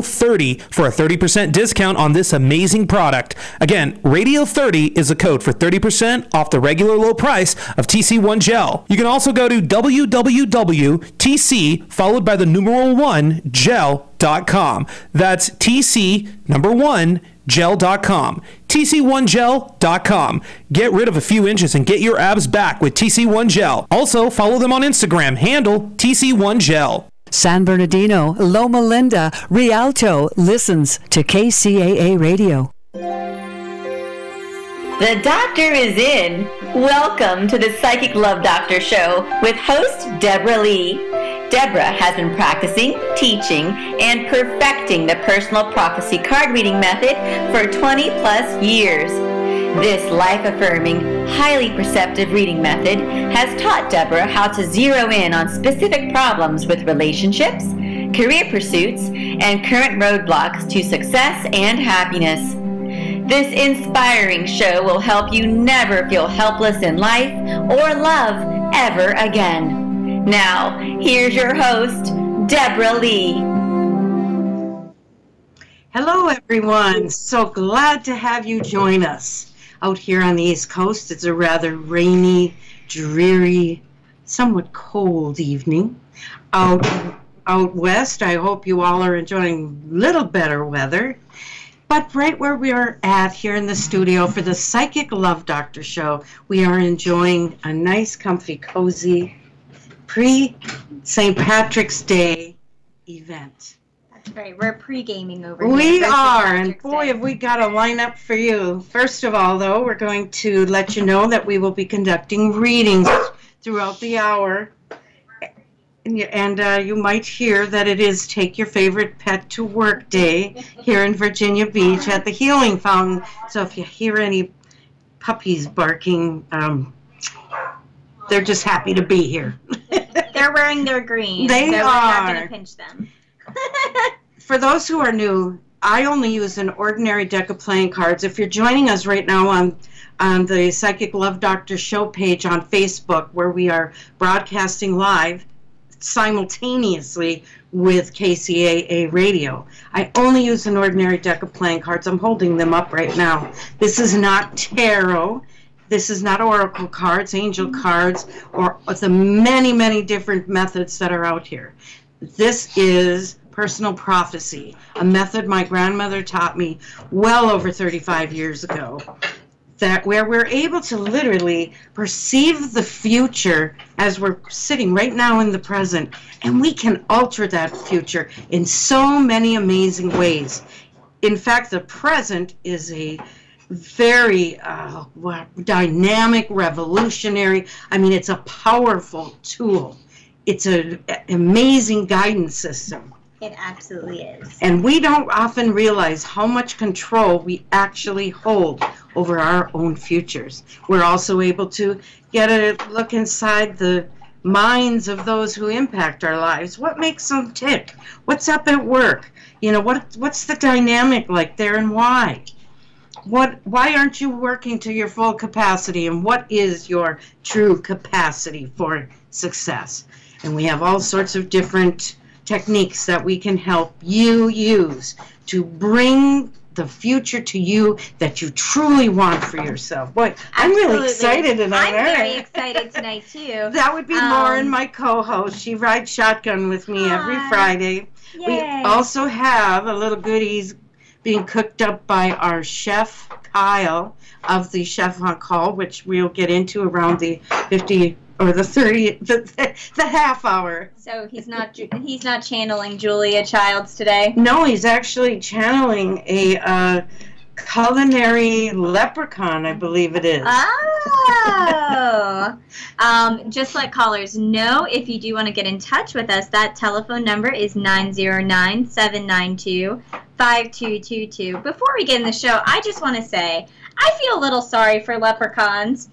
radio30 for a 30% discount on this amazing product. Again, radio30 is a code for 30% off the regular low price of TC1 Gel. You can also go to www.tc followed by the numeral 1 gel.com. That's TC number 1 gel.com. TC1gel.com. Get rid of a few inches and get your abs back with TC1 Gel. Also, follow them on Instagram, handle TC1 Gel. San Bernardino, Loma Linda, Rialto listens to KCAA Radio. The doctor is in. Welcome to the Psychic Love Doctor Show with host Deborah Lee. Deborah has been practicing, teaching, and perfecting the personal prophecy card reading method for 20 plus years. This life-affirming, highly perceptive reading method has taught Deborah how to zero in on specific problems with relationships, career pursuits, and current roadblocks to success and happiness. This inspiring show will help you never feel helpless in life or love ever again. Now, here's your host, Deborah Lee. Hello, everyone. So glad to have you join us. Out here on the East Coast, it's a rather rainy, dreary, somewhat cold evening. Out west, I hope you all are enjoying a little better weather. But right where we are at here in the studio for the Psychic Love Doctor Show, we are enjoying a nice, comfy, cozy pre-St. Patrick's Day event. That's right. We're pre-gaming over here. We are, and boy, have we got a lineup for you. First of all, though, we're going to let you know that we will be conducting readings throughout the hour. And you might hear that it is Take Your Favorite Pet to Work Day here in Virginia Beach at the Healing Fountain. So if you hear any puppies barking, they're just happy to be here. They're wearing their green. They so are. We're not going to pinch them. For those who are new, I only use an ordinary deck of playing cards. If you're joining us right now on the Psychic Love Doctor Show page on Facebook, where we are broadcasting live simultaneously with KCAA Radio, I only use an ordinary deck of playing cards. I'm holding them up right now. This is not tarot. This is not oracle cards, angel cards, or the many, many different methods that are out here. This is personal prophecy, a method my grandmother taught me well over 35 years ago, that where we're able to literally perceive the future as we're sitting right now in the present, and we can alter that future in so many amazing ways. In fact, the present is a very dynamic, revolutionary, I mean, it's a powerful tool. It's an amazing guidance system. It absolutely is. And we don't often realize how much control we actually hold over our own futures. We're also able to get a look inside the minds of those who impact our lives. What makes them tick? What's up at work? You know, what's the dynamic like there, and why? Why aren't you working to your full capacity, and what is your true capacity for success? And we have all sorts of different techniques that we can help you use to bring the future to you that you truly want for yourself. Boy, I'm really excited tonight. I'm very excited tonight, too. That would be Lauren, my co-host. She rides shotgun with me every Friday. Yay. We also have a little goodies being cooked up by our chef, Kyle, of the Chef on Call, which we'll get into around the 50 or the 30, the half hour. So he's not channeling Julia Childs today? No, he's actually channeling a culinary leprechaun, I believe it is. Oh! Just let callers know, if you do want to get in touch with us, that telephone number is 909-792-5222. Before we get in the show, I just want to say, I feel a little sorry for leprechauns.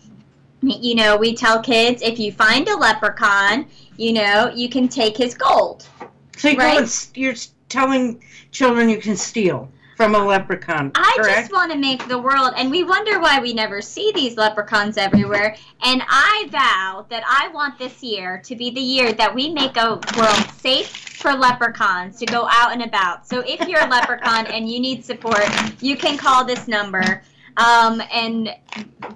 You know, we tell kids, if you find a leprechaun, you know, you can take his gold. So you're telling children you can steal from a leprechaun, I correct? just want to make the world, and we wonder why we never see these leprechauns everywhere, and I vow that I want this year to be the year that we make a world safe, for leprechauns to go out and about. So if you're a leprechaun and you need support, you can call this number. And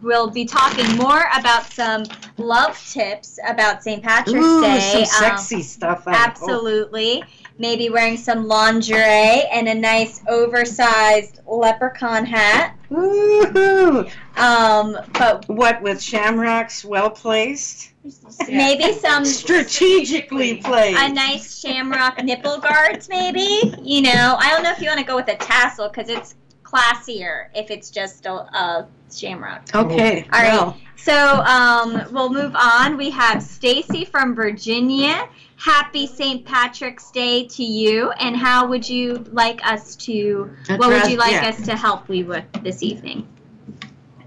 we'll be talking more about some love tips about St. Patrick's Day. Some sexy stuff. Absolutely. Maybe wearing some lingerie and a nice oversized leprechaun hat. Woohoo! But what, with shamrocks well placed? Maybe some strategically placed. A nice shamrock nipple guards, maybe. You know, I don't know if you want to go with a tassel because it's classier if it's just a shamrock. Okay. All right. So we'll move on. We have Stacy from Virginia. Happy St. Patrick's Day to you. And how would you like us to? What would you like us to help you with this evening?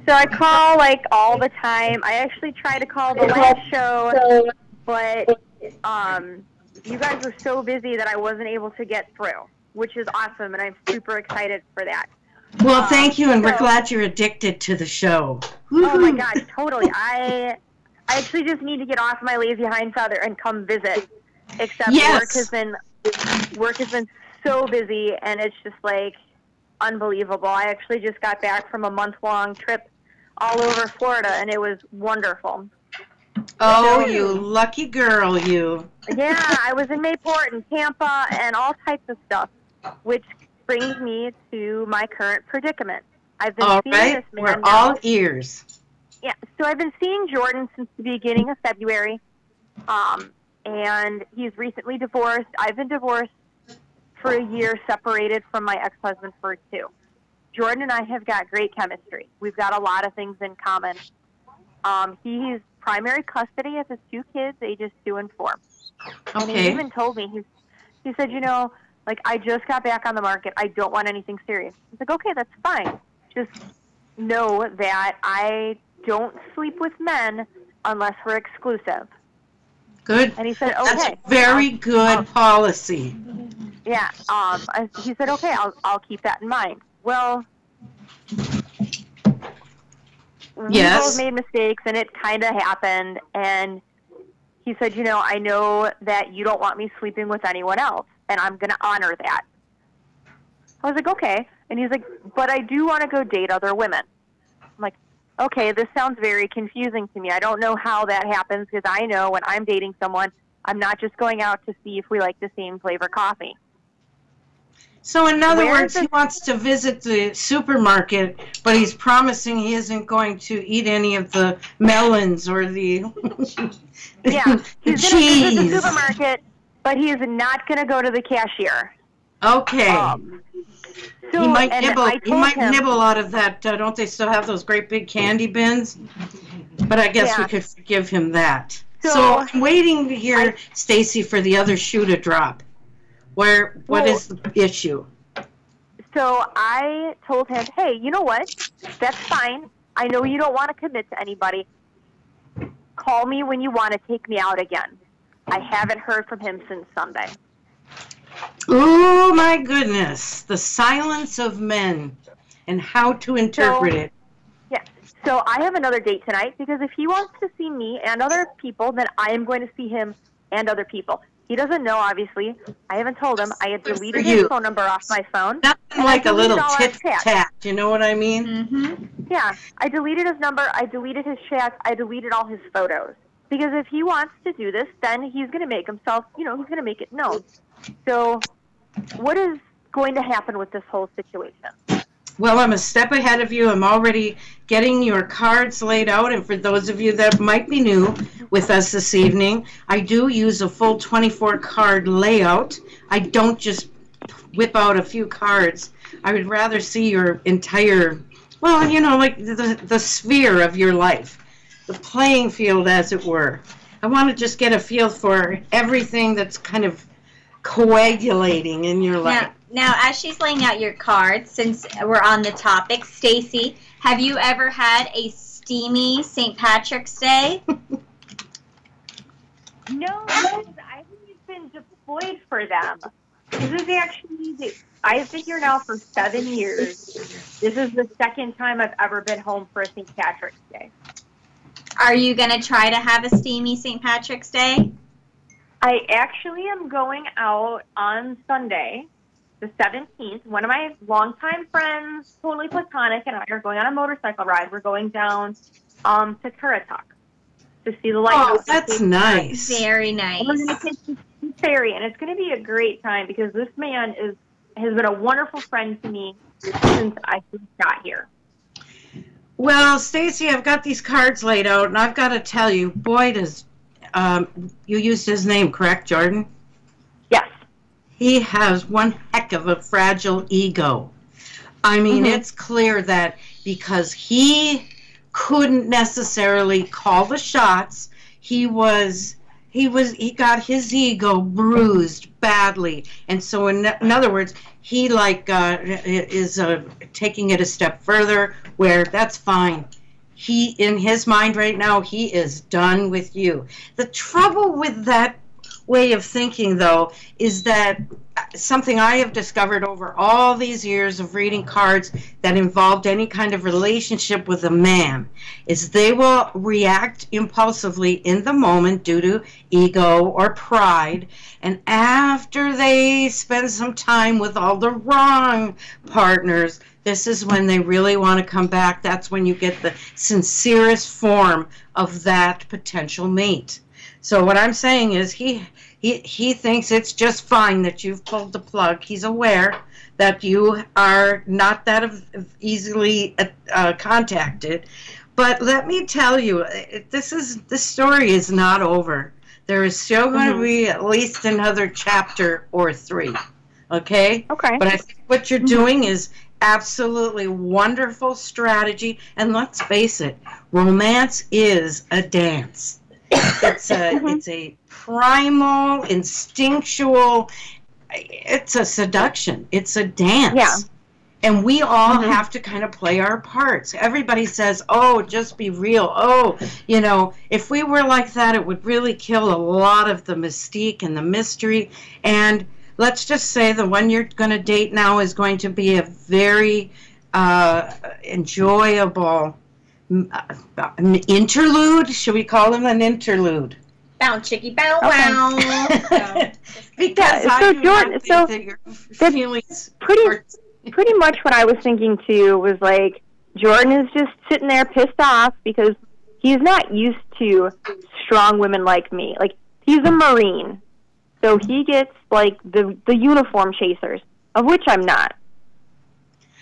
So I call like all the time. I actually tried to call the last show, but you guys were so busy that I wasn't able to get through, which is awesome, and I'm super excited for that. Well, thank you, and we're glad you're addicted to the show. Oh my God, totally. I actually just need to get off my lazy hind feather and come visit. Except work has been so busy, and it's just like unbelievable. I actually just got back from a month-long trip all over Florida, and it was wonderful. Oh, you lucky girl, you. Yeah, I was in Mayport and Tampa and all types of stuff, which brings me to my current predicament. I've been seeing this man we're all ears. Yeah, so I've been seeing Jordan since the beginning of February, and he's recently divorced. I've been divorced for a year, separated from my ex-husband for 2. Jordan and I have got great chemistry. We've got a lot of things in common. He's primary custody of his 2 kids, ages 2 and 4. And he even told me, he said, you know, like, I just got back on the market. I don't want anything serious. I was like, okay, that's fine. Just know that I don't sleep with men unless we're exclusive. Good. And he said, okay. That's very good policy. Yeah. He said, okay, I'll keep that in mind. Well, we both made mistakes, and it kind of happened. And he said, you know, I know that you don't want me sleeping with anyone else, and I'm going to honor that. I was like, okay. And he's like, but I do want to go date other women. I'm like, okay, this sounds very confusing to me. I don't know how that happens, because I know when I'm dating someone, I'm not just going out to see if we like the same flavor coffee. So in other words, he wants to visit the supermarket, but he's promising he isn't going to eat any of the melons or the he's cheese. Going to visit the supermarket, but he is not going to go to the cashier. Okay. So, he might nibble out of that. Don't they still have those great big candy bins? But I guess we could forgive him that. So I'm waiting to hear, Stacy, for the other shoe to drop. What is the issue? So I told him, hey, you know what? That's fine. I know you don't want to commit to anybody. Call me when you want to take me out again. I haven't heard from him since Sunday. Oh, my goodness. The silence of men and how to interpret it. Yeah. So I have another date tonight, because if he wants to see me and other people, then I am going to see him and other people. He doesn't know, obviously. I haven't told him. I had deleted his phone number off my phone. Nothing like a little tit-tat. You know what I mean? Mm-hmm. Yeah. I deleted his number. I deleted his chats. I deleted all his photos. Because if he wants to do this, then he's going to make himself, he's going to make it known. So what is going to happen with this whole situation? Well, I'm a step ahead of you. I'm already getting your cards laid out. And for those of you that might be new with us this evening, I do use a full 24-card layout. I don't just whip out a few cards. I would rather see your entire, well, like the sphere of your life, the playing field, as it were. I want to just get a feel for everything that's kind of coagulating in your life. Now, as she's laying out your cards, since we're on the topic, Stacy, have you ever had a steamy St. Patrick's Day? No, I've been deployed for them. This is actually, I've been here now for 7 years. This is the second time I've ever been home for a St. Patrick's Day. Are you going to try to have a steamy St. Patrick's Day? I actually am going out on Sunday, the 17th. One of my longtime friends, totally platonic, and I are going on a motorcycle ride. We're going down to Currituck to see the lighthouse. Oh, that's nice. Very nice. And we're going to take the ferry, and it's going to be a great time because this man has been a wonderful friend to me since I first got here. Well, Stacy, I've got these cards laid out, and I've got to tell you, boy, does you used his name, correct, Jordan? Yes. He has one heck of a fragile ego. I mean, it's clear that because he couldn't necessarily call the shots, he got his ego bruised badly, and so in other words, he is taking it a step further, where that's fine. He, in his mind right now, he is done with you. The trouble with that way of thinking, though, is that something I have discovered over all these years of reading cards that involved any kind of relationship with a man is they will react impulsively in the moment due to ego or pride, and after they spend some time with all the wrong partners, this is when they really want to come back. That's when you get the sincerest form of that potential mate. So what I'm saying is he thinks it's just fine that you've pulled the plug. He's aware that you are not that easily contacted. But let me tell you, this story is not over. There is still going to be at least another chapter or 3. Okay? Okay. But I think what you're doing is absolutely wonderful strategy. And let's face it, romance is a dance. It's a primal, instinctual, it's a seduction. It's a dance. Yeah. And we all have to kind of play our parts. Everybody says, oh, just be real. Oh, you know, if we were like that, it would really kill a lot of the mystique and the mystery. And let's just say the one you're going to date now is going to be a very enjoyable interlude. Should we call him an interlude? Bow chickie bow wow. Because so I do Jordan, not so think that your feelings pretty much what I was thinking too was like Jordan is just sitting there pissed off because he's not used to strong women like me. Like, he's a Marine, so he gets like the uniform chasers, of which I'm not.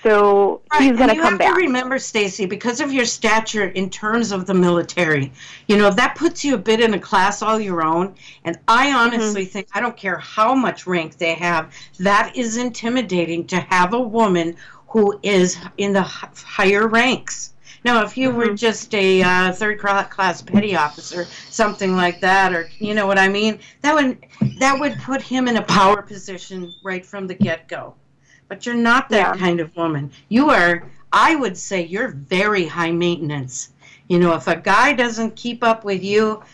So he's going to come back. You have to remember, Stacy, because of your stature in terms of the military, you know, that puts you a bit in a class all your own. And I honestly think, I don't care how much rank they have, that is intimidating to have a woman who is in the higher ranks. Now, if you were just a third-class petty officer, something like that, or you know what I mean, that would put him in a power position right from the get-go. But you're not that kind of woman. You are, I would say, you're very high maintenance. You know, if a guy doesn't keep up with you,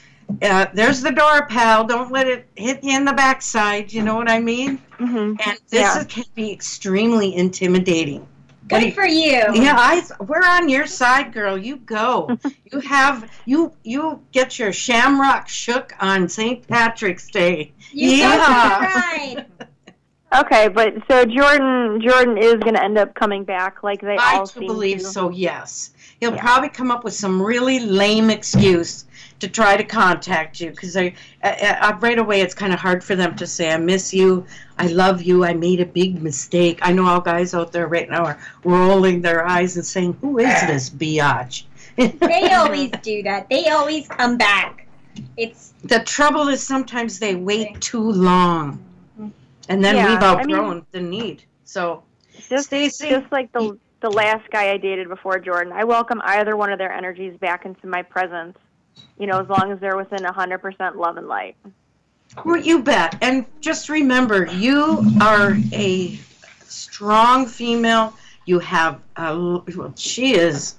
there's the door, pal. Don't let it hit you in the backside. You know what I mean? And this can be extremely intimidating. Good for you. Yeah, we're on your side, girl. You go. You get your shamrock shook on St. Patrick's Day. You go right. Okay, but so Jordan is going to end up coming back, like they all seem to. I believe so. Yes, he'll probably come up with some really lame excuse to try to contact you because I right away it's kind of hard for them to say I miss you, I love you, I made a big mistake. I know all guys out there right now are rolling their eyes and saying, who is this biatch? They always do that. They always come back. The trouble is sometimes they wait too long. And then we've outgrown the need. So, Stacey, just like the last guy I dated before Jordan, I welcome either one of their energies back into my presence, you know, as long as they're within 100% love and light. Well, you bet. And just remember, you are a strong female. You have, she is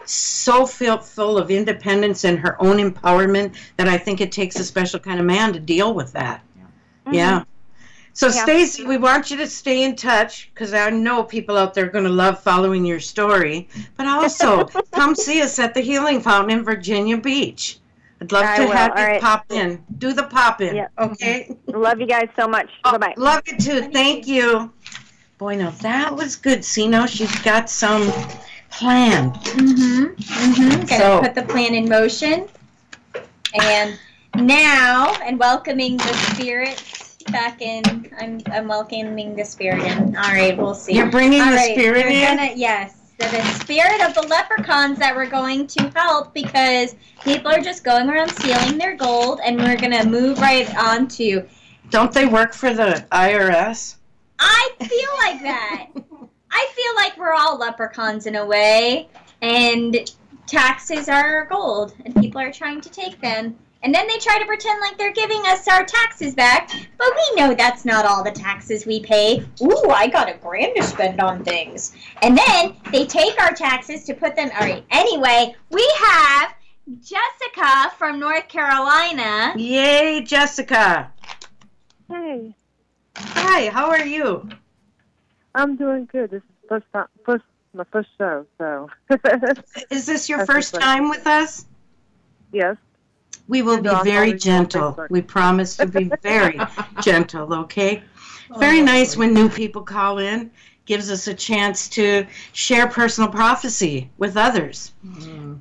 so full of independence and her own empowerment that I think it takes a special kind of man to deal with that. Yeah. So, Stacy, we want you to stay in touch because I know people out there are going to love following your story. But also, come see us at the Healing Fountain in Virginia Beach. I'd love I to will. have All you right. pop in. Do the pop in, Yep. okay? Love you guys so much. Bye-bye. Love you too. Thank you. Boy, now that was good. See, now she's got some plan. Gonna So- put the plan in motion. And now, and welcoming the spirits back in. I'm welcoming the spirit in. All right, we'll see. You're bringing All the right, spirit we're in? Yes. The spirit of the leprechauns that we're going to help, because people are just going around stealing their gold, and we're going to move right on to... Don't they work for the IRS? I feel like that. I feel like we're all leprechauns in a way, and taxes are gold, and people are trying to take them. And then they try to pretend like they're giving us our taxes back, but we know that's not all the taxes we pay. Ooh, I got $1,000 to spend on things. And then they take our taxes to put them... All right, anyway, we have Jessica from North Carolina. Yay, Jessica. Hey, Hi, how are you? I'm doing good. This is my first show, so Is this your That's first just time with us? yes. We will be No, I'm very always on gentle. Facebook. We promise to be very gentle, okay? Very nice when new people call in. Gives us a chance to share personal prophecy with others, you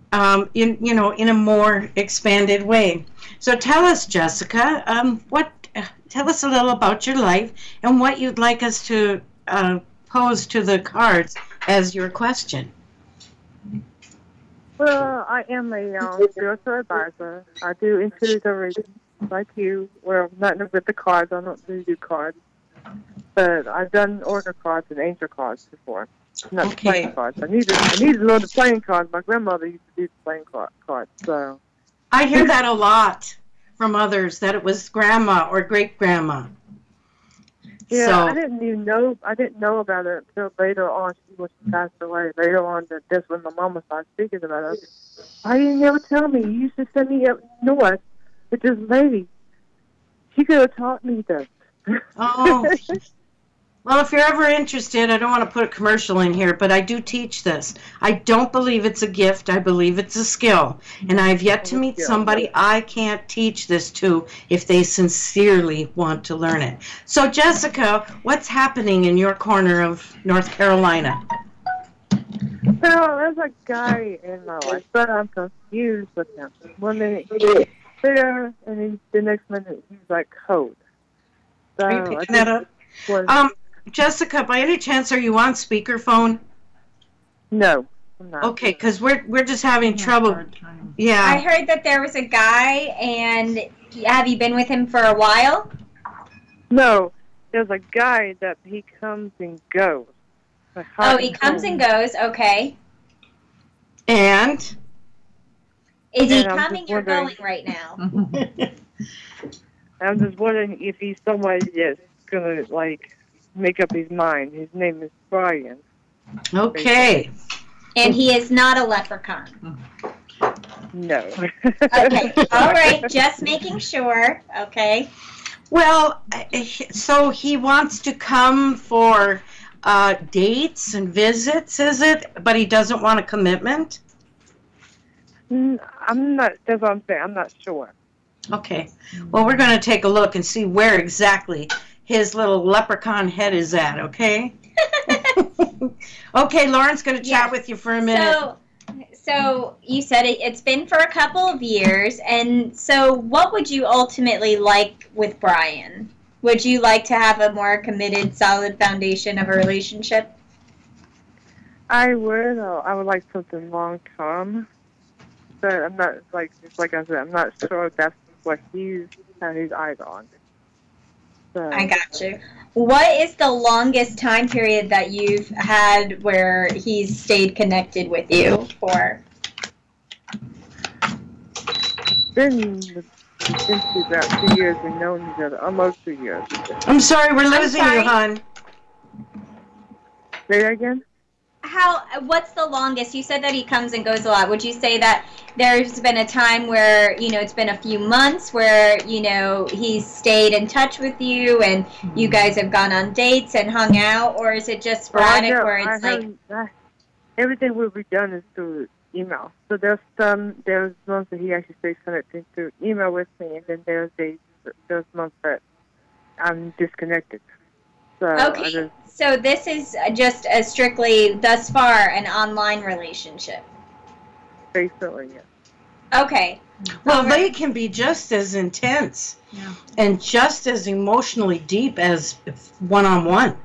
know, in a more expanded way. So tell us, Jessica, tell us a little about your life and what you'd like us to pose to the cards as your question. Well, I am a spiritual advisor. I do intuitive readings like you. Well, not with the cards. I don't really do cards. But I've done oracle cards and angel cards before. Not the Okay. playing cards. I needed to learn the playing cards. My grandmother used to do the playing cards. So I hear that a lot from others, that it was grandma or great-grandma. yeah, So, I didn't know about it until later on. When she passed away. Later on, that's when my mama started speaking about it. Why you never tell me? You used to send me up north with this lady. She could have taught me this. oh, well, if you're ever interested, I don't want to put a commercial in here, but I do teach this. I don't believe it's a gift. I believe it's a skill. And I've yet to meet somebody I can't teach this to if they sincerely want to learn it. So, Jessica, what's happening in your corner of North Carolina? Well, there's a guy in my life, but I'm confused with him. One minute he's there, and then the next minute he's like cold. So Are you picking that up? Jessica, by any chance, are you on speakerphone? No, I'm not. Okay, because we're just having trouble. I Yeah. heard that there was a guy, and have you been with him for a while? No, there's a guy that he comes and goes. Oh, he comes and goes, okay. And? Is he And I'm coming just or wondering- going right now? I'm just wondering if he's somebody that's gonna make up his mind. His name is Brian. Okay. And he is not a leprechaun. No. Okay, all right, just making sure, okay. Well, so he wants to come for dates and visits, is it? But he doesn't want a commitment? I'm not. That's what I'm saying. I'm not sure. Okay. Well, we're going to take a look and see where exactly his little leprechaun head is at, okay? Okay, Lauren's going to chat Yes. with you for a minute. So you said it's been for a couple of years, and so what would you ultimately like with Brian? Would you like to have a more committed, solid foundation of a relationship? I would. I would like something long term. But I'm not just like I said. I'm not sure if that's what he's had his eyes on. So, I got you. What is the longest time period that you've had where he's stayed connected with you for? been about 2 years. We've known each other almost 2 years. I'm sorry, we're losing sorry. you, hon. Say that again. What's the longest? You said that he comes and goes a lot. Would you say that there's been a time where, it's been a few months where, he's stayed in touch with you and you guys have gone on dates and hung out, or is it just sporadic where it's like... Everything we've done is through email. So there's months that he actually stays connected through email with me, and then there's months that I'm disconnected. So Okay, so this is just a strictly, thus far, an online relationship. Basically, yeah. Okay. Well, they can be just as intense and just as emotionally deep as one-on-one.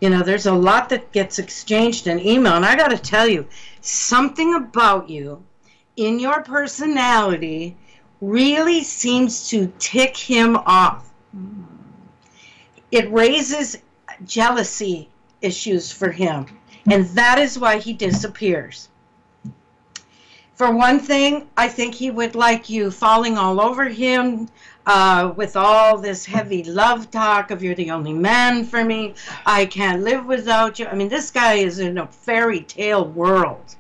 You know, there's a lot that gets exchanged in email. And I got to tell you, something about you in your personality really seems to tick him off. It raises jealousy issues for him. And that is why he disappears. For one thing, I think he would like you falling all over him with all this heavy love talk of you're the only man for me. I can't live without you. I mean, this guy is in a fairy tale world.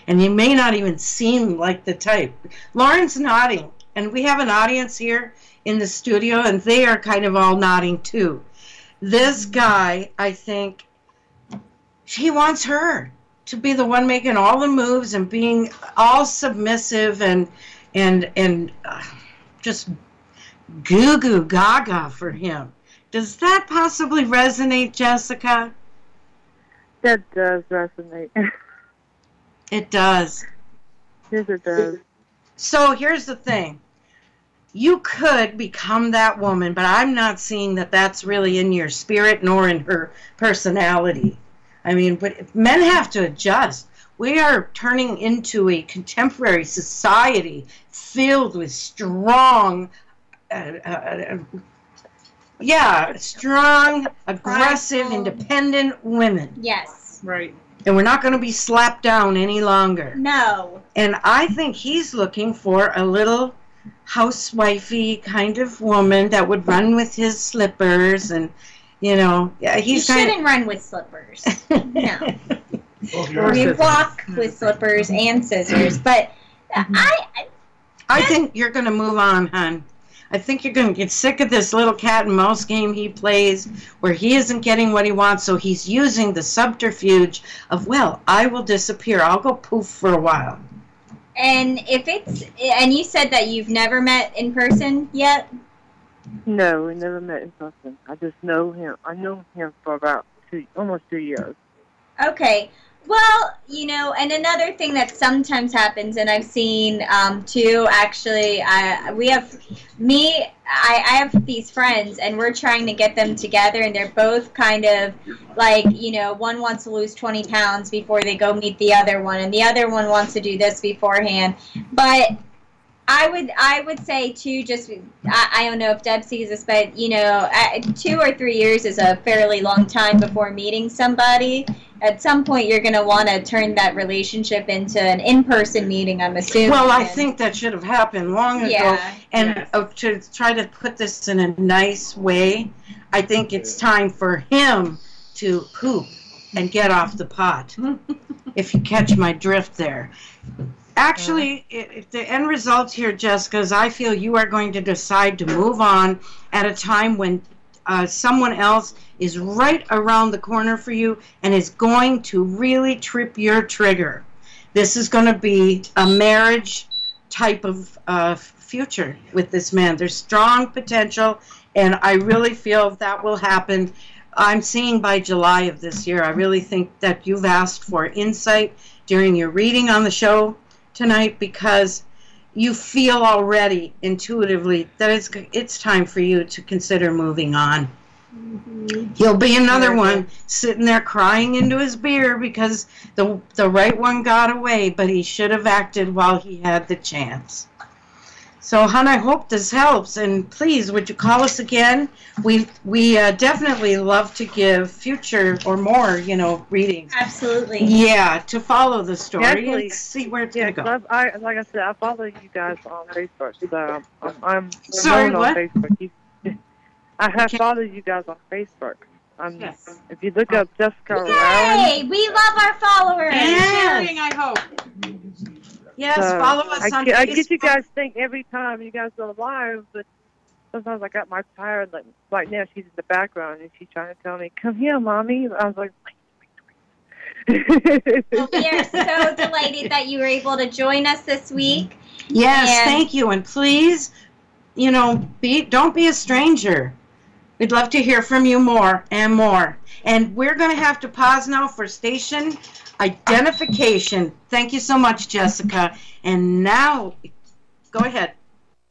And he may not even seem like the type. Lauren's nodding. And we have an audience here in the studio, and they are kind of all nodding too. This guy, I think, he wants her to be the one making all the moves and being all submissive and just goo goo gaga for him. Does that possibly resonate, Jessica? That does resonate. It does. Yes, it does. So here's the thing. You could become that woman, but I'm not seeing that that's really in your spirit nor in her personality. I mean, but men have to adjust. We are turning into a contemporary society filled with strong, strong, aggressive, independent women. Yes. Right. And we're not going to be slapped down any longer. No. And I think he's looking for a little housewifey kind of woman that would run with his slippers and, you know, He shouldn't run with slippers. No. We walk with slippers and scissors, but I think you're going to move on, hon. I think you're going to get sick of this little cat and mouse game he plays where he isn't getting what he wants, so he's using the subterfuge of, well, I will disappear. I'll go poof for a while. And you said that you've never met in person yet? No, we never met in person. I just know him. I know him for about almost 2 years. Okay. Well, you know, and another thing that sometimes happens, and I've seen too, actually, I have these friends, and we're trying to get them together, and they're both kind of like, you know, one wants to lose 20 pounds before they go meet the other one, and the other one wants to do this beforehand. But I would say too, just I don't know if Deb sees this, but you know, 2 or 3 years is a fairly long time before meeting somebody. At some point, you're going to want to turn that relationship into an in-person meeting, I'm assuming. Well, I think that should have happened long ago. And to try to put this in a nice way, I think it's time for him to poop and get off the pot, if you catch my drift there. Actually, the end result here, Jessica, is I feel you are going to decide to move on at a time when someone else is right around the corner for you and is going to really trip your trigger. This is going to be a marriage type of future with this man. There's strong potential, and I really feel that will happen. I'm seeing by July of this year. I really think that you've asked for insight during your reading on the show tonight because you feel already intuitively that it's time for you to consider moving on. He'll be another one sitting there crying into his beer because the right one got away, but he should have acted while he had the chance. So, hon, I hope this helps, and please, would you call us again? We definitely love to give future or more, you know, readings. Absolutely. Yeah, to follow the story Definitely. and see where it's going to go. Like I said, I follow you guys on Facebook, so I'm Sorry, known what? on Facebook. I have followed you guys on Facebook. Yes. If you look up Jessica Yay! Rowland, We love our followers. Sharing, I hope. Yes, follow us on Facebook. I get you guys think every time you guys go live, but sometimes I got my tired. Like right now, she's in the background and she's trying to tell me, "Come here, mommy." I was like, wait. Well, we are so delighted that you were able to join us this week. Yes, And thank you. And please, don't be a stranger. We'd love to hear from you more and more. And we're going to have to pause now for station identification. Thank you so much, Jessica. And now, go ahead.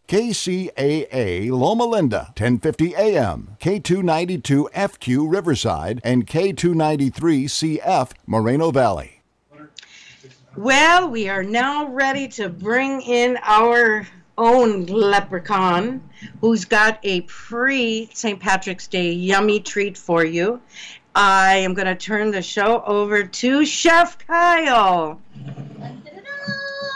KCAA Loma Linda, 1050 AM, K292 FQ Riverside, and K293 CF Moreno Valley. Well, we are now ready to bring in our own leprechaun who's got a pre-St. Patrick's Day yummy treat for you. I am going to turn the show over to Chef Kyle.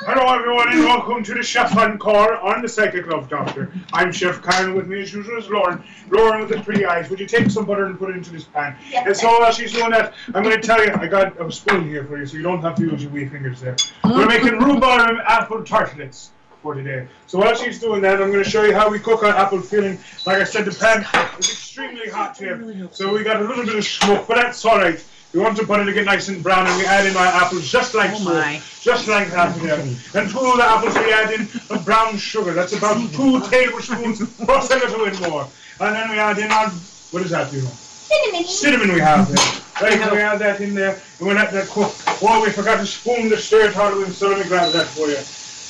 Hello everyone and welcome to the Chef Encore on the Psychic Love Doctor. I'm Chef Kyle, with me as usual is Lauren. Lauren with the pretty eyes. Would you take some butter and put it into this pan? Yes. And so while she's doing that, I'm going to tell you, I got a spoon here for you so you don't have to use your wee fingers there. We're making rhubarb and apple tartlets for today. So while she's doing that, I'm going to show you how we cook our apple filling. Like I said, the pan is extremely hot here, so we got a little bit of smoke, but that's all right. We want the butter to get nice and brown, and we add in our apples just like so. Just like that there. And to the apples we add in the brown sugar. That's about 2 tablespoons, plus a little bit more. And then we add in our, what is that, Cinnamon. Cinnamon we have there. Right, so we add that in there, and we let that cook. Oh, we forgot to spoon the stir hard, so let me grab that for you.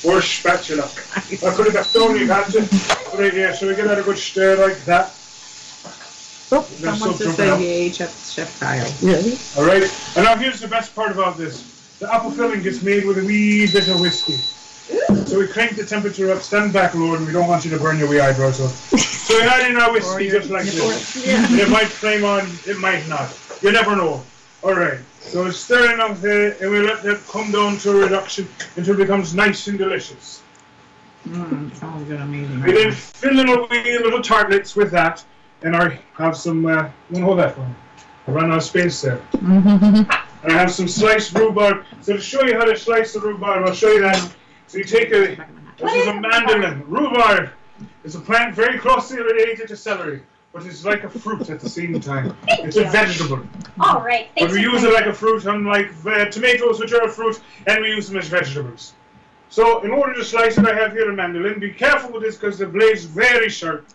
Or spatula. I could have got thrown, you got it. Right here, so we give that a good stir like that. Oh, someone just said yay, Chef Kyle. Really? All right, and now here's the best part about this. The apple filling gets made with a wee bit of whiskey. So we crank the temperature up. Stand back, Lord, and we don't want you to burn your wee eyebrows off. So we add in our whiskey just like this. Yeah. It might flame on, it might not. You never know. All right, so it's stirring up there, and we let that come down to a reduction until it becomes nice and delicious. Sounds good, amazing. We then fill in a wee little tartlets with that. And I have some, hold that for me. I run out of space there. And I have some sliced rhubarb. So to show you how to slice the rhubarb, I'll show you that. So you take this is a mandolin. Rhubarb is a plant very closely related to celery, but it's like a fruit at the same time. It's a vegetable. All right. But we use it like a fruit, unlike tomatoes, which are a fruit, and we use them as vegetables. So in order to slice it, I have here a mandolin. Be careful with this because the blade's very sharp.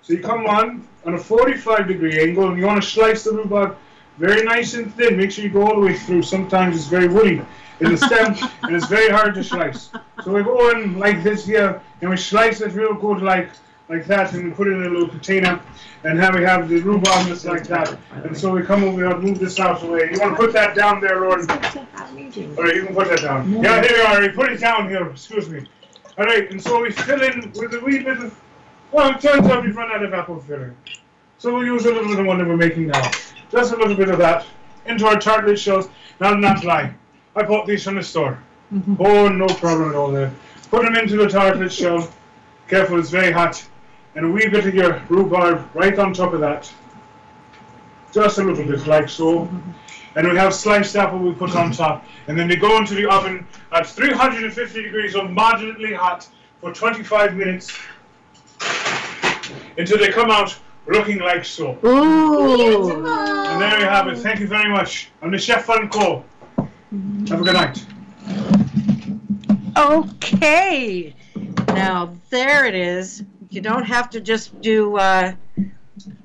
So you come on a 45-degree angle, and you want to slice the rhubarb very nice and thin. Make sure you go all the way through. Sometimes it's very woody in the stem, and it's very hard to slice. So we go in like this here, and we slice it real good like that, and we put it in a little container, and we have the rhubarb just like that. And so we come over and move this out of the way. You want to put that down there, Lord? All right, you can put that down. Yeah, here we are. We put it down here. Excuse me. All right, and so we fill in with a wee bit of. Well, it turns out we've run out of apple filling. So we'll use a little bit of the one that we're making now. Just a little bit of that into our tartlet shells. Now, I'm not lying. I bought these from the store. Oh, no problem at all there. Put them into the tartlet shell. Careful, it's very hot. And a wee bit of your rhubarb right on top of that. Just a little bit, like so. And we have sliced apple we put on top. And then they go into the oven at 350 degrees or moderately hot for 25 minutes. Until they come out looking like so. Ooh. And there you have it. Thank you very much. I'm the Chef Franco. Have a good night. Okay. Now, there it is. You don't have to just do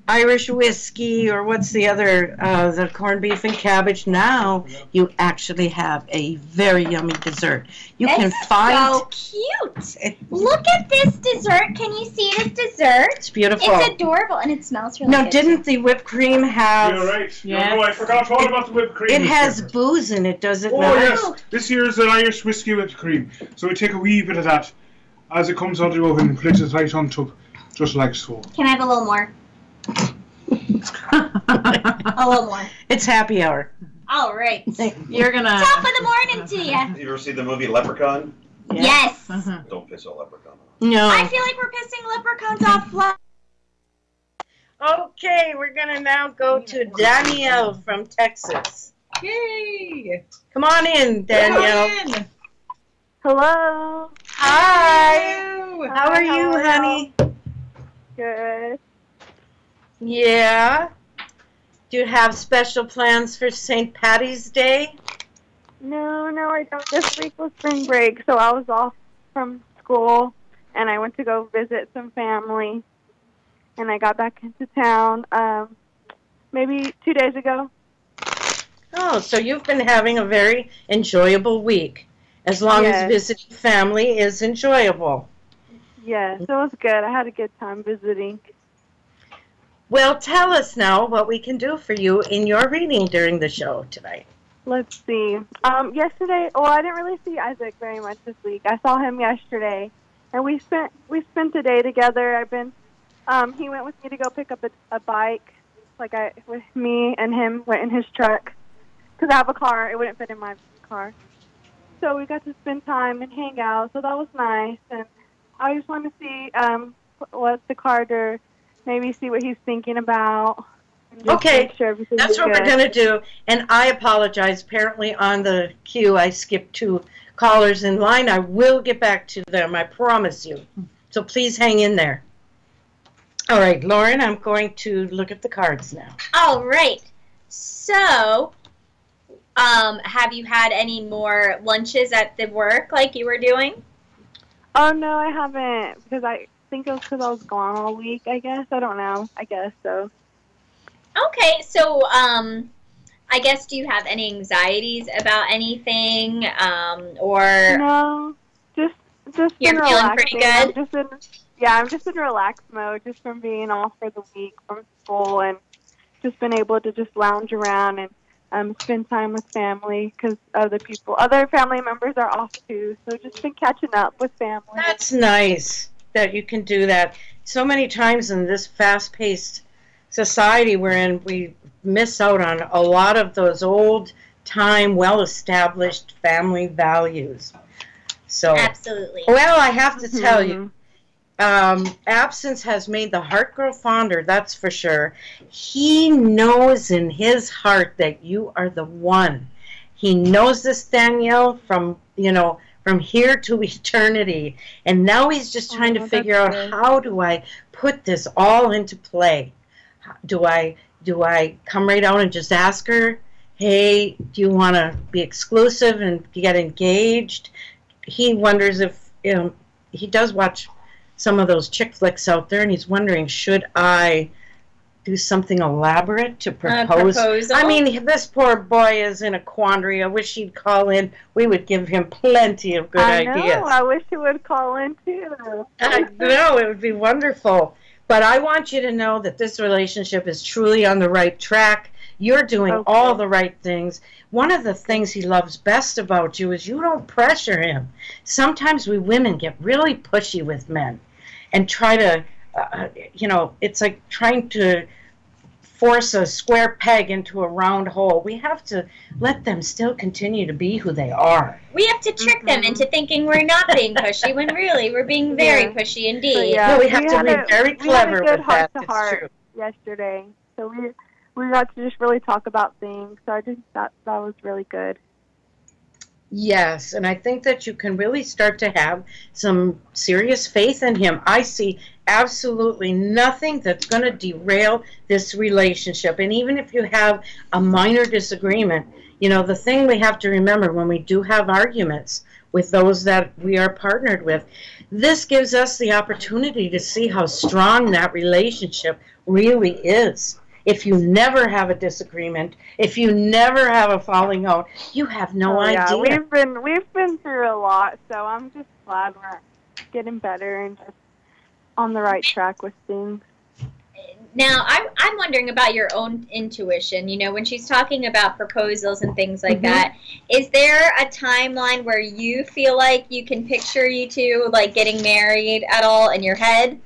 Irish whiskey or what's the other, the corned beef and cabbage. Now, you actually have a very yummy dessert. You can find... so cute. Look at this dessert. Can you see this dessert? It's beautiful. It's adorable, and it smells really good. Now, didn't the whipped cream have... You're right. Yeah. No, I forgot all about the whipped cream. It has booze in it, does it not? Oh, yes. This here is an Irish whiskey whipped cream. So we take a wee bit of that as it comes out of the oven and place it right on top, just like so. Can I have a little more? A little more. It's happy hour. All right. You're gonna... Top of the morning to you. You ever see the movie Leprechaun? Yeah. Yes. Don't piss a leprechaun off. No. I feel like we're pissing leprechauns off. Okay, we're going to now go to Danielle from Texas. Yay! Come on in, Danielle. Hello. Hi. How are you, honey? Good. Yeah. Do you have special plans for St. Patty's Day? No, I don't. This week was spring break, so I was off from school, and I went to go visit some family, and I got back into town maybe 2 days ago. Oh, so you've been having a very enjoyable week, as long as visiting family is enjoyable. Yes, it was good. I had a good time visiting. Well, tell us now what we can do for you in your reading during the show tonight. Let's see. Yesterday, I didn't really see Isaac very much this week. I saw him yesterday, and we spent the day together. He went with me to go pick up a bike, with me and him went in his truck, because I have a car. It wouldn't fit in my car. So we got to spend time and hang out, so that was nice. And I just want to see what's the Carter, maybe see what he's thinking about. Okay, sure that's what we're going to do. And I apologize. Apparently on the queue, I skipped 2 callers in line. I will get back to them, I promise you. So please hang in there. All right, Lauren, I'm going to look at the cards now. All right. So, have you had any more lunches at the work like you were doing? Oh, no, I haven't, because I think it was because I was gone all week, I guess. I don't know. I guess so. Okay, so I guess, do you have any anxieties about anything, or no, just you're been feeling pretty relaxing. good? I'm just in relaxed mode, just from being off for the week from school, and just been able to just lounge around and spend time with family, because other family members are off too. So just been catching up with family. That's nice that you can do that. So many times in this fast-paced society we're in, we miss out on a lot of those old-time, well-established family values. So, absolutely. Well, I have to tell you, absence has made the heart grow fonder, that's for sure. He knows in his heart that you are the one. He knows this, Danielle, from here to eternity. And now he's just trying to figure out, how do I put this all into play? Do I come right out and just ask her, hey, do you want to be exclusive and get engaged? He wonders if, he does watch some of those chick flicks out there, and he's wondering, should I do something elaborate to propose? I mean, this poor boy is in a quandary. I wish he'd call in. We would give him plenty of good ideas. I wish he would call in too. I know, it would be wonderful. But I want you to know that this relationship is truly on the right track. You're doing all the right things. One of the things he loves best about you is you don't pressure him. Sometimes we women get really pushy with men and try to, it's like trying to force a square peg into a round hole. We have to let them still continue to be who they are. We have to trick them into thinking we're not being pushy when really we're being very pushy indeed. So, no, we have to be very clever with that. It's true. Yesterday, so we got to just really talk about things. So I think that was really good. Yes, and I think that you can really start to have some serious faith in him. I see absolutely nothing that's going to derail this relationship. And even if you have a minor disagreement, the thing we have to remember when we do have arguments with those that we are partnered with, this gives us the opportunity to see how strong that relationship really is. If you never have a disagreement, if you never have a falling out, you have no idea. We've been through a lot, so I'm just glad we're getting better and just on the right track with things. Now, I'm wondering about your own intuition. When she's talking about proposals and things like that, is there a timeline where you feel like you can picture you two, like, getting married at all in your head?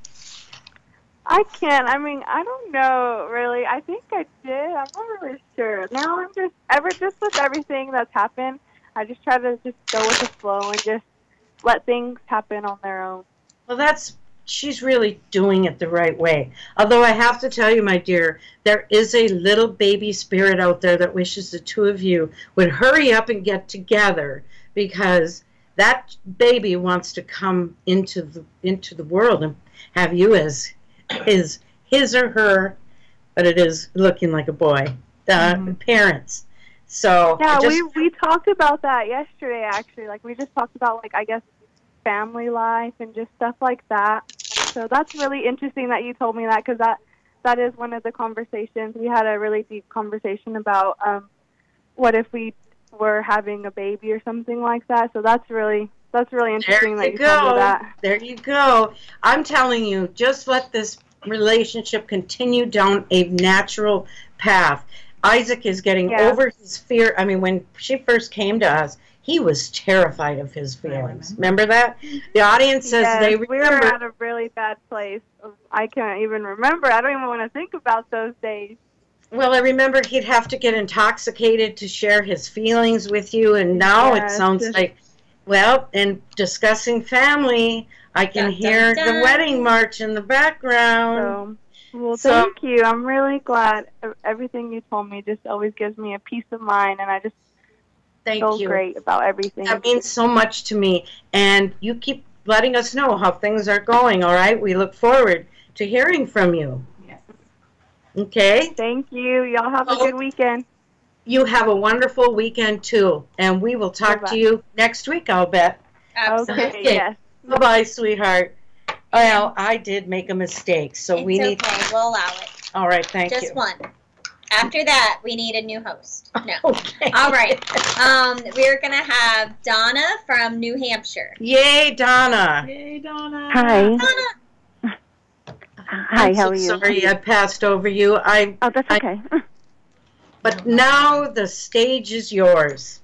I can't. I mean, I don't know, really. I think I did. I'm not really sure. Now I'm just with everything that's happened, I just try to just go with the flow and just let things happen on their own. Well, she's really doing it the right way. Although I have to tell you, my dear, there is a little baby spirit out there that wishes the two of you would hurry up and get together, because that baby wants to come into the world and have you as his or her, but it is looking like a boy, parents. So yeah, we talked about that yesterday. Actually, like we just talked about like I guess family life and just stuff like that. So that's really interesting that you told me that because that is one of the conversations. We had a really deep conversation about what if we were having a baby or something like that. So that's really interesting that you told me that. There you go. I'm telling you, just let this relationship continue down a natural path. Isaac is getting over his fear. I mean, when she first came to us, he was terrified of his feelings. Remember that? The audience says they remember. We were at a really bad place. I can't even remember. I don't even want to think about those days. Well, I remember he'd have to get intoxicated to share his feelings with you, and now it sounds like, well, in discussing family, I can hear the wedding march in the background. Well, thank you. I'm really glad. Everything you told me just always gives me a peace of mind, and I just feel great about everything. That means so much to me, and you keep letting us know how things are going, all right? We look forward to hearing from you. Yes. Okay? Thank you. Y'all have a good weekend. You have a wonderful weekend, too, and we will talk to you next week, I'll bet. Absolutely. Okay, yes. Bye-bye, sweetheart. Well, I did make a mistake, so we need... It's okay. We'll allow it. All right, thank you. Just one. After that, we need a new host. No. Okay. All right. We're going to have Donna from New Hampshire. Yay, Donna. Yay, Donna. Hi. Donna. Hi, how are you? Sorry, I passed over you. Oh, that's okay. But now the stage is yours.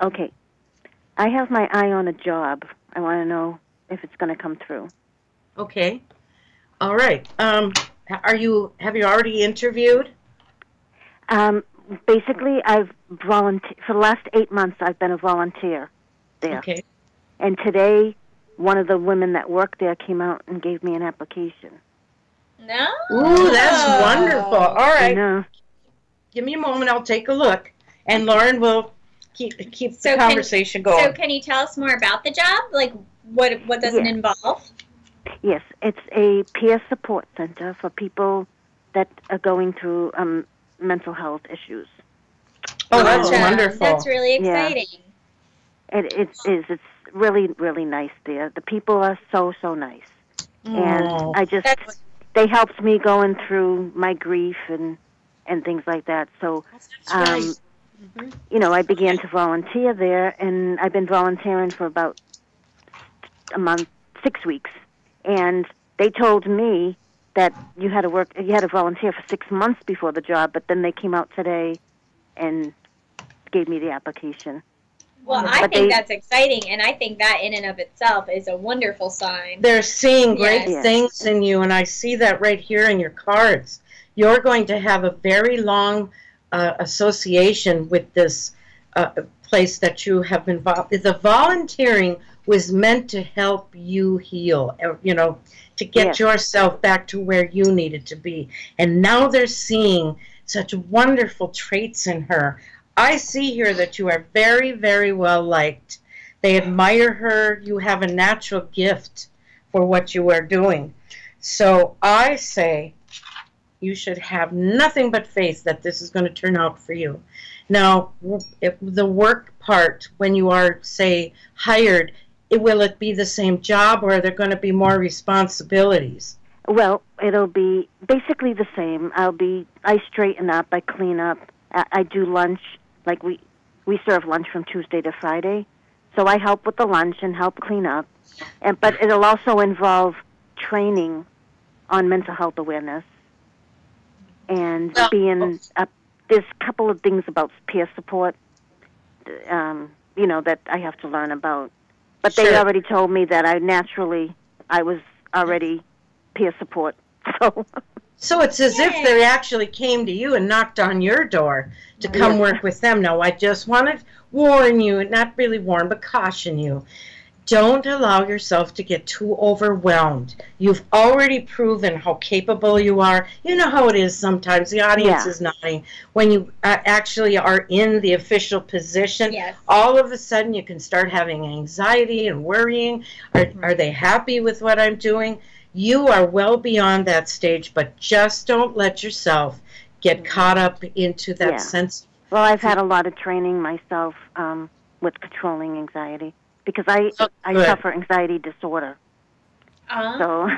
Okay. I have my eye on a job. I want to know if it's going to come through. Okay. All right. Have you already interviewed? Basically, I've volunteered. For the last 8 months, I've been a volunteer there. Okay. And today, one of the women that worked there came out and gave me an application. No. Ooh, that's wonderful. All right. I know. Give me a moment. I'll take a look. And Lauren will keep the conversation going. So can you tell us more about the job? Like, what does it involve? Yes, it's a peer support center for people that are going through mental health issues. Oh, that's wonderful. That's really exciting. Yeah. It is. It's really, really nice there. The people are so, so nice. And they helped me going through my grief and things like that. So, you know, I began to volunteer there, and I've been volunteering for about a month, 6 weeks. And they told me that you had to volunteer for 6 months before the job, but then they came out today and gave me the application. Well, I think that's exciting, and I think that in and of itself is a wonderful sign. They're seeing great things in you, and I see that right here in your cards. You're going to have a very long association with this place that you have been involved. The volunteering was meant to help you heal, you know, to get yourself back to where you needed to be. And now they're seeing such wonderful traits in her. I see here that you are very, very well liked. They admire her. You have a natural gift for what you are doing. So I say you should have nothing but faith that this is going to turn out for you. Now, the work part, when you are, say, hired, will it be the same job, or are there going to be more responsibilities? Well, it'll be basically the same. I straighten up, I clean up, I do lunch. Like we serve lunch from Tuesday to Friday, so I help with the lunch and help clean up. But it'll also involve training on mental health awareness and being up. There's a couple of things about peer support, you know, that I have to learn about. But they already told me that I was already peer support. So it's as if they actually came to you and knocked on your door to come work with them. Now, I just want to warn you, not really warn, but caution you. Don't allow yourself to get too overwhelmed. You've already proven how capable you are. You know how it is sometimes. The audience is nodding. When you actually are in the official position, all of a sudden you can start having anxiety and worrying. Are they happy with what I'm doing? You are well beyond that stage, but just don't let yourself get caught up into that sense Well, I've had a lot of training myself with controlling anxiety because I suffer anxiety disorder. So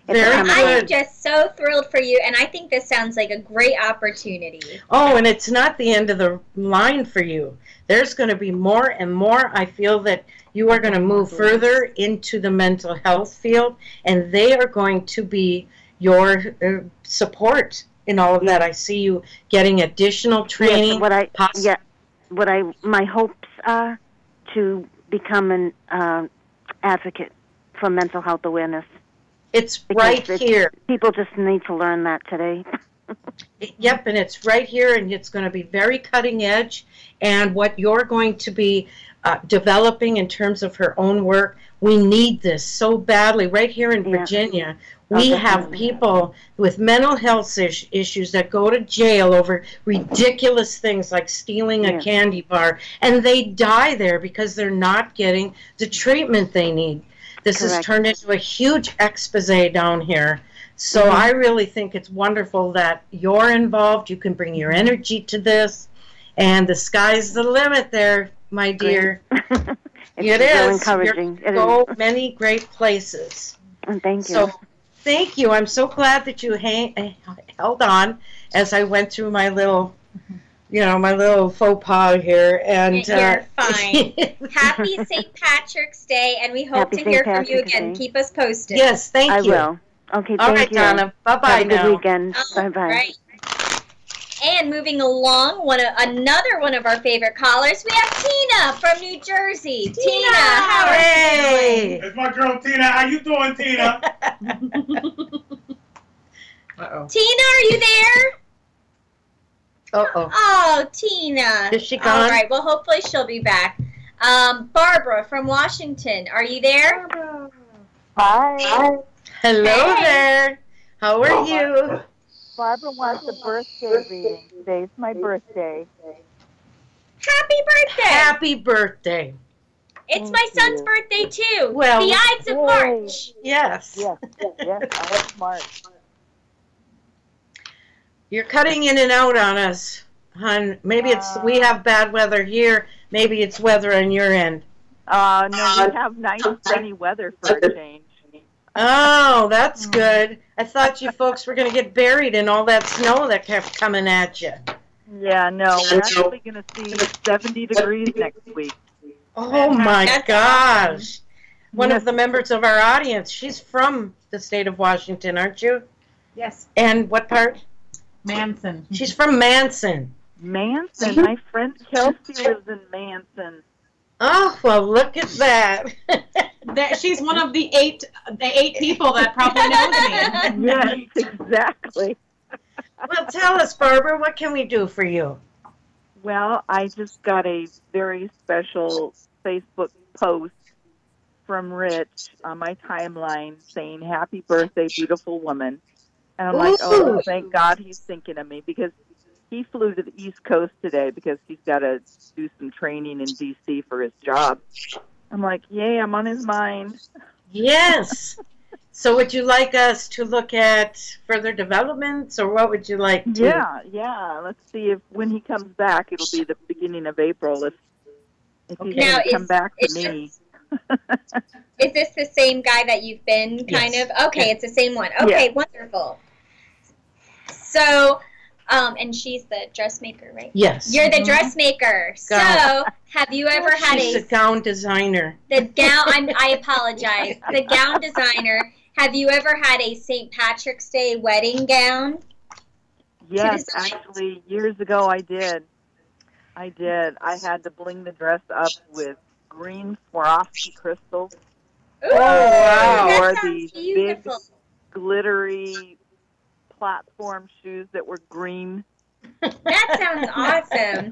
I'm just so thrilled for you, and I think this sounds like a great opportunity. Oh, and it's not the end of the line for you. There's going to be more and more. I feel that you are going to move further into the mental health field, and they are going to be your support in all of that. I see you getting additional training. Yes, my hopes are to become an advocate for mental health awareness. It's right here. People just need to learn that today. Yep, and it's right here, and it's going to be very cutting edge. And what you're going to be developing in terms of her own work, we need this so badly. Right here in Virginia, we have people with mental health issues that go to jail over ridiculous things like stealing a candy bar, and they die there because they're not getting the treatment they need. This has turned into a huge expose down here. So I really think it's wonderful that you're involved. You can bring your energy to this, and the sky's the limit there, my dear. It is. Encouraging. You're going to go many great places. Thank you. So thank you. I'm so glad that you held on as I went through my little, my little faux pas here. And you're fine. Happy St. Patrick's Day, and we hope to hear from you again. Keep us posted. Yes, thank you. I will. Okay, all right, you. Donna. Bye-bye now. Have a good weekend. Bye-bye. Right. And moving along, another one of our favorite callers, we have Tina from New Jersey. Tina, how are you doing? It's my girl Tina. How you doing, Tina? Uh-oh. Tina, are you there? Uh-oh. Oh, Tina. Is she gone? All right, well, hopefully she'll be back. Barbara from Washington, are you there? Hi. Hello there. How are you? Barbara wants a birthday reading. Today's my birthday. Happy birthday. Happy birthday. It's my son's birthday, too. Well, the Ides of March. Yes. Yes, Ides of March. You're cutting in and out on us, hon. Maybe we have bad weather here. Maybe it's weather on your end. No, we have nice sunny weather for a change. Oh, that's good. I thought you folks were going to get buried in all that snow that kept coming at you. Yeah, no, we're actually going to see 70 degrees next week. Oh, my gosh. One of the members of our audience, she's from the state of Washington, aren't you? Yes. And what part? Manson. She's from Manson. Manson? My friend Kelsey lives in Manson. Oh, well, look at that. She's one of the eight people that probably know me. Yes, exactly. Well, tell us, Barbara, what can we do for you? Well, I just got a very special Facebook post from Rich on my timeline saying, "Happy birthday, beautiful woman." And I'm like, oh, thank God he's thinking of me, because he flew to the East Coast today because he's got to do some training in D.C. for his job. I'm like, yay, I'm on his mind. Yes. So would you like us to look at further developments, or what would you like to? Yeah. Let's see if when he comes back, it'll be the beginning of April. If he's going to come back to me. Is this the same guy that you've been kind of? Okay, it's the same one. Okay, wonderful. So, and she's the dressmaker, right? Yes. You're the dressmaker. So, have you ever had She's a gown designer. The gown, I apologize. The gown designer. Have you ever had a St. Patrick's Day wedding gown? Yes, actually, years ago I did. I had to bling the dress up with green Swarovski crystals. Ooh, that or sounds these beautiful. big, glittery platform shoes that were green. That sounds awesome.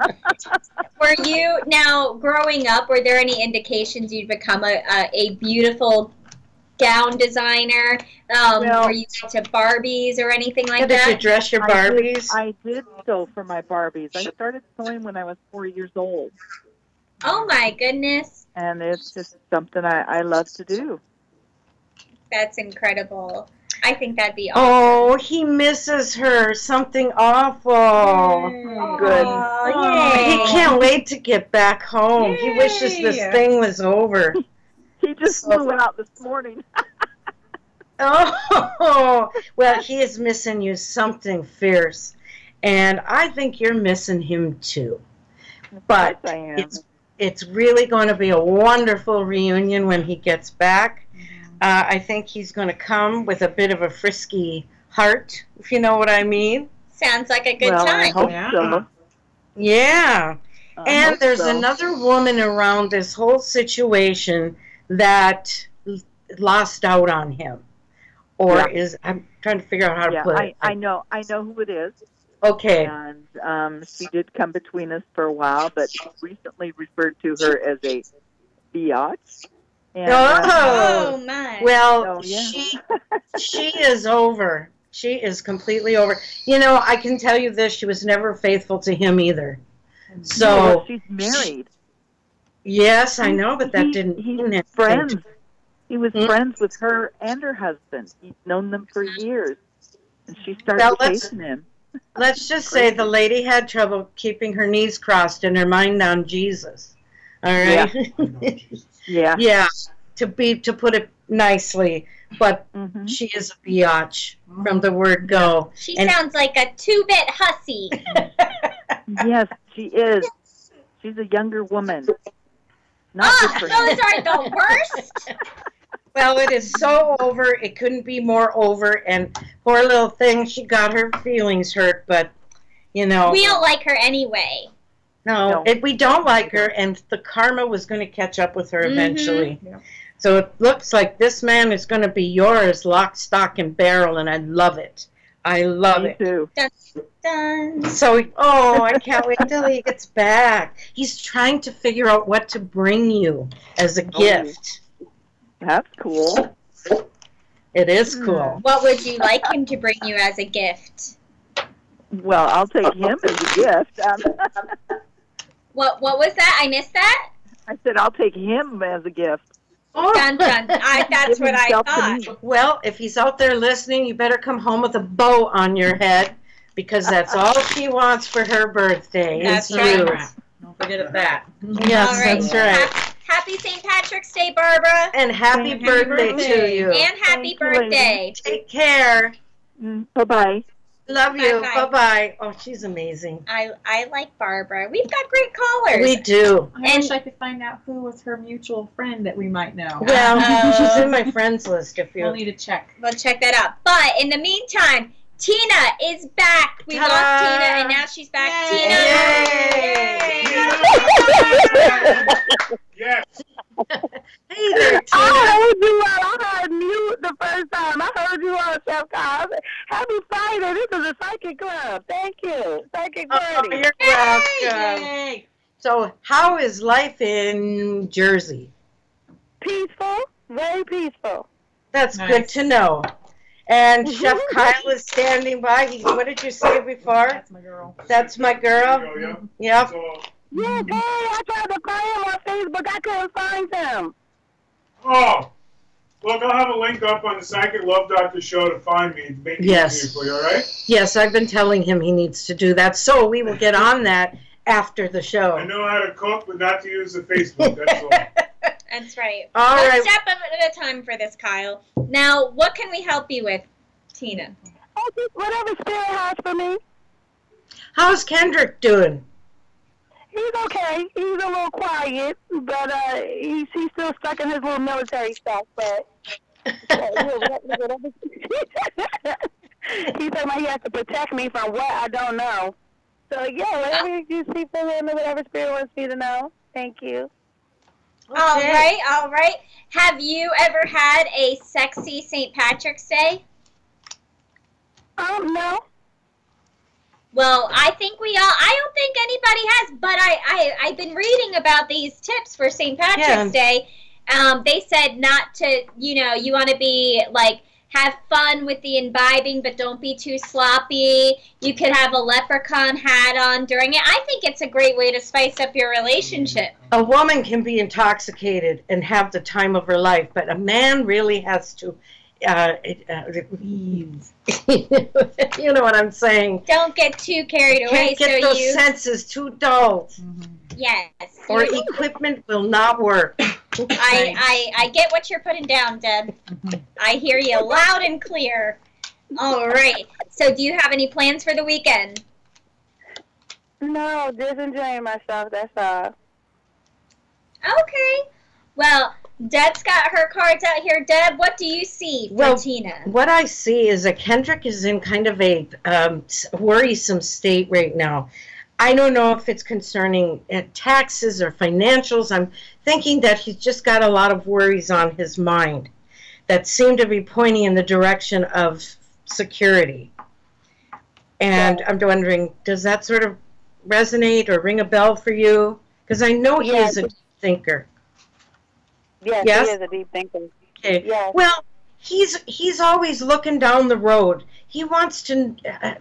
Were you, now growing up, were there any indications you'd become a beautiful gown designer? Were you into Barbies or anything like that? Did you dress your Barbies? I did sew for my Barbies. I started sewing when I was 4 years old. Oh my goodness. And it's just something I love to do. That's incredible. I think that'd be awesome. Oh, he misses her. Something awful. Good. He can't wait to get back home. He wishes this thing was over. He just flew out this morning. Oh, well, he is missing you something fierce. And I think you're missing him too. But Yes, I am. it's really going to be a wonderful reunion when he gets back. I think he's going to come with a bit of a frisky heart, if you know what I mean. Sounds like a good Well, time. I hope so. Yeah. I And hope there's so. another woman around this whole situation that lost out on him. Or I'm trying to figure out how to put it. I know who it is. Okay. And she did come between us for a while, but she recently referred to her as a biatch. And, Oh my. Well, So, yeah. she is over. She is completely over. You know, I can tell you this, she was never faithful to him either. So well, she's married. yes, I know, but that didn't He's mean anything. friends. He was Hmm? friends with her and her husband. He's known them for years. And she started Well, let's- chasing him. Let's just say the lady had trouble keeping her knees crossed and her mind on Jesus. All right. Yeah. Yeah, to put it nicely, but Mm-hmm. she is a biatch from the word go. She And- sounds like a two-bit hussy. Yes, she is. She's a younger woman. Not good for him. Those are the worst. Well, it is so over. It couldn't be more over. And poor little thing, she got her feelings hurt. But, you know. We don't like her anyway. No, we don't like her. And the karma was going to catch up with her Mhm. eventually. So it looks like this man is going to be yours, lock, stock, and barrel. And I love it. I love Me it. too. Dun, dun. So, I can't wait till he gets back. He's trying to figure out what to bring you as a gift. That's cool. It is cool. What would you like him to bring you as a gift? Well, I'll take him as a gift. What was that? I missed that? I said I'll take him as a gift. Dun, dun. That's Give what I himself to thought. me. Well, if he's out there listening, you better come home with a bow on your head because that's all she wants for her birthday. That's is right. you. Don't forget that. Yes, All right. that's right. Happy St. Patrick's Day, Barbara. And happy birthday to you. And happy Thank you, lady. birthday. Take care. Bye-bye. Love you. Bye-bye. Bye-bye. Oh, she's amazing. I like Barbara. We've got great callers. We do. I wish I could find out who was her mutual friend that we might know. Well, she's in my friends list if We'll you... need to check. We'll check that out. But in the meantime, Tina is back. We Ta-da! lost Tina, and now she's back. Yay! Yes. Hey there, Tina. I heard you all. I heard mute the first time. I heard you all, Chef Kyle. Happy Friday. This is a psychic club. Thank you. Psychic Oh, Friday. you're welcome. So, how is life in Jersey? Peaceful. Very peaceful. That's Nice. good to know. And Chef Kyle is standing by. What did you say before? That's my girl. That's my girl. There you go, Yep. So, Yes, hey, I tried to call him on Facebook. I couldn't find him. oh, look, I'll have a link up on the Psychic Love Doctor show to find me. Make it Yes. easier for you, all right? Yes, I've been telling him he needs to do that. So we will get on that after the I show. know how to cook, but not to use the Facebook. That's all. That's right. All One right. step at a time for this, Kyle. Now, what can we help you with, Tina? Oh, just whatever Spirit has for me. How's Kendrick doing? He's okay. He's a little quiet, but he's still stuck in his little military stuff. But he said he has to protect me from what I don't know. So yeah, whatever you see for him, or whatever Spirit wants me to know. Thank you. All right, all right. Have you ever had a sexy St. Patrick's Day? No. Well, I think we all, I don't think anybody has, but I've been reading about these tips for St. Patrick's Day. They said not to, you want to be like, have fun with the imbibing, but don't be too sloppy. You could have a leprechaun hat on during it. I think it's a great way to spice up your relationship. A woman can be intoxicated and have the time of her life, but a man really has to Please. You know what I'm saying. Don't get too carried away. Can't get those senses too dull. Yes. Or equipment will not work. I get what you're putting down, Deb. I hear you loud and clear. All right. So do you have any plans for the weekend? No, just enjoying myself, that's all. Okay. Well, Deb's got her cards out here. Deb, what do you see for Tina? What I see is that Kendrick is in kind of a worrisome state right now. I don't know if it's concerning taxes or financials. I'm thinking that he's just got a lot of worries on his mind that seem to be pointing in the direction of security. And I'm wondering, does that sort of resonate or ring a bell for you? Because I know he is a deep thinker. Yes, Yes? he is a deep thinker. Okay. Yes. Well, he's always looking down the road. He wants to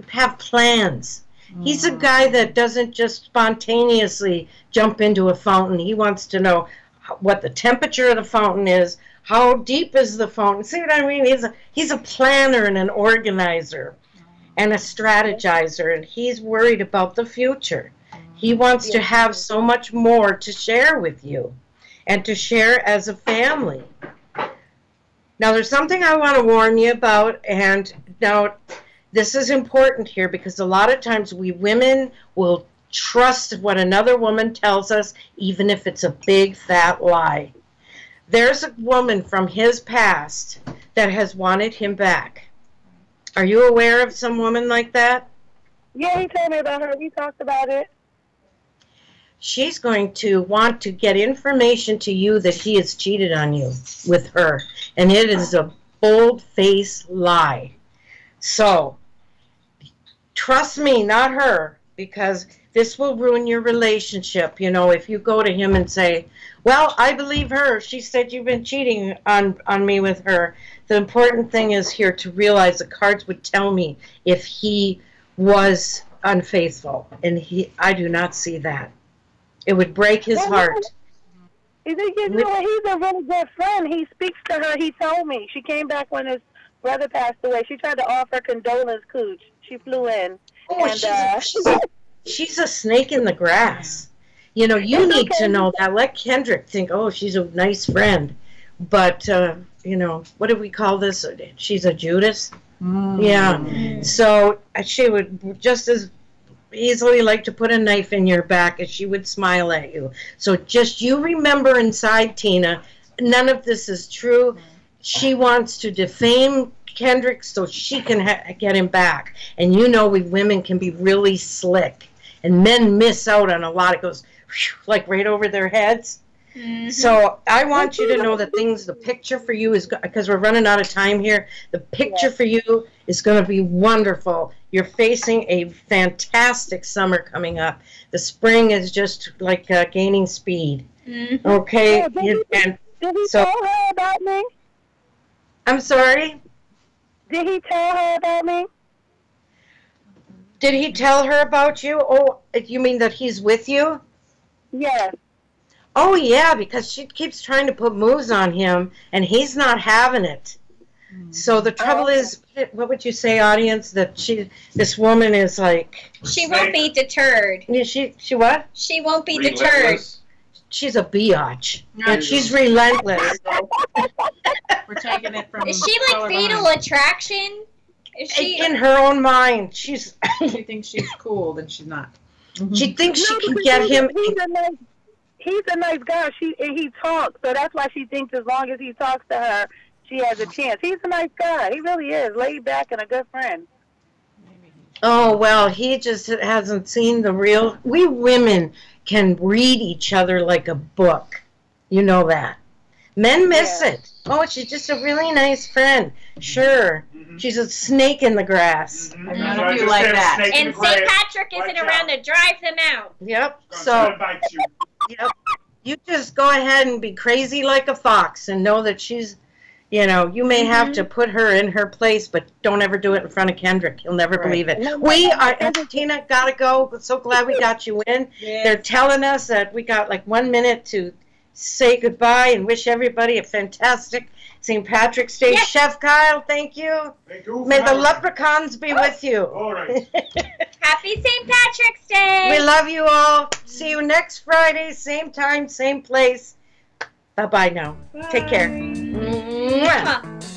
have plans. He's a guy that doesn't just spontaneously jump into a fountain. He wants to know what the temperature of the fountain is, how deep is the fountain. See what I mean? He's a planner and an organizer and a strategizer, and he's worried about the future. He wants to have so much more to share with you and to share as a family. Now, there's something I want to warn you about, and now this is important here because a lot of times we women will trust what another woman tells us, even if it's a big, fat lie. There's a woman from his past that has wanted him back. Are you aware of some woman like that? Yeah, he told me about her. We talked about it. She's going to want to get information to you that he has cheated on you with her. And it is a bold-faced lie. So, trust me, not her, because this will ruin your relationship. You know, if you go to him and say, well, I believe her. She said you've been cheating on me with her. The important thing is here to realize the cards would tell me if he was unfaithful. And I do not see that. It would break his heart. You know what? He's a really good friend. He speaks to her. He told me. She came back when his brother passed away. She tried to offer condolence cooch. She flew in. Oh, and, she's a snake in the grass. You know, you need to know that. Let Kendrick think, oh, she's a nice friend. But, you know, what do we call this? She's a Judas? Yeah. So she would just as easily like to put a knife in your back as she would smile at you. So just you remember inside, Tina, none of this is true. She wants to defame Kendrick so she can get him back. And you know we women can be really slick. And men miss out on a lot. It goes whew, like right over their heads. So I want you to know that the picture for you is, because we're running out of time here, the picture for you is going to be wonderful. You're facing a fantastic summer coming up. The spring is just like gaining speed. Okay? Yeah, did he tell her about me? I'm sorry? Did he tell her about me? Did he tell her about you? Oh, you mean that he's with you? Yes. Oh, yeah, because she keeps trying to put moves on him, and he's not having it. So the trouble is, what would you say, audience, that this woman is like... She won't be deterred. She what? She won't be deterred. She's a biatch, and she's relentless. We're taking it from... Is she like Fatal Attraction? Is she... In her own mind, she thinks she's cool, then she's not. She thinks she can get him... He's a nice guy. He talks, so that's why she thinks as long as he talks to her, she has a chance. He's a nice guy. He really is, laid back and a good friend. Oh, well, he just hasn't seen the real... We women can read each other like a book. You know that. Men miss it. Oh, she's just a really nice friend. Sure. She's a snake in the grass. None of you like that. And St. Patrick isn't around to drive them out. Yep. So, yep. You just go ahead and be crazy like a fox and know that she's, you know, you may have to put her in her place, but don't ever do it in front of Kendrick. He'll never believe it. We are, Tina, gotta go. So glad we got you in. Yes. They're telling us that we got like 1 minute to say goodbye and wish everybody a fantastic St. Patrick's Day. Yes. Chef Kyle, thank you. Thank you. May the leprechauns be with you. All right. Happy St. Patrick's Day. We love you all. See you next Friday, same time, same place. Bye-bye now. Take care. Mwah.